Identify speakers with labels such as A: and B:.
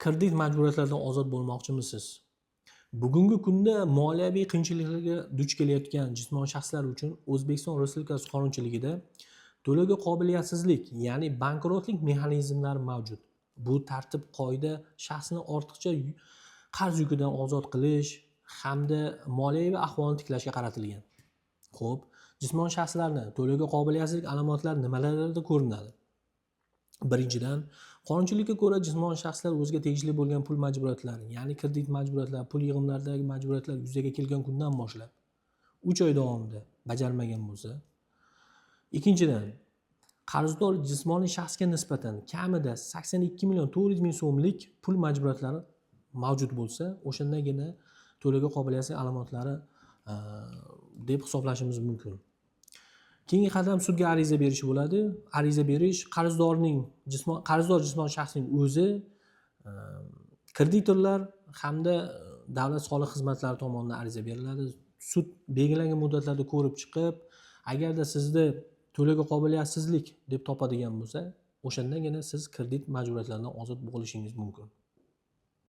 A: Kredit majburiyatlaridan ozod bo'lmoqchimisiz? Bugungi kunda moliyaviy qiyinchiliklarga duch kelayotgan jismoniy shaxslar uchun O'zbekiston Respublikasi qonunchiligida to'lovga qobiliyatsizlik, ya'ni bankrotlik mexanizmlari mavjud. Bu tartib-qoida shaxsni ortiqcha qarz yukidan ozod qilish hamda moliyaviy ahvolni tiklashga qaratilgan. Xo'p, jismoniy shaxslarni to'lovga qobiliyatsizlik alomatlari nimalarda ko'rinadi? Birinchidan, qonunchilikka ko'ra jismoniy shaxslar o'ziga tegishli bo'lgan pul majburiyatlari, ya'ni kredit majburiyatlari, pul yig'imlaridagi majburiyatlar yuzaga kelgan kundan boshlab 3 oy davomida bajarmagan bo'lsa. Ikkinchidan, qarzdor jismoniy shaxsga nisbatan kamida 82 million 400 ming so'mlik pul majburiyatlari mavjud bo'lsa, o'shandagina to'lovga qobiliyatsiz alomatlari deb hisoblashimiz mumkin. Keyingi qadam sudga ariza berish bo'ladi. Ariza berish qarzdor jismoniy shaxsning o'zi, kreditorlar hamda davlat soliq xizmatlari tomonidan ariza beriladi. Sud belgilangan muddatlarda ko'rib chiqib, agarda sizda to'lovga qobiliyatsizlik deb topadigan bo'lsa, o'shandagina siz kredit majburiyatlaridan ozod bo'lishingiz mumkin.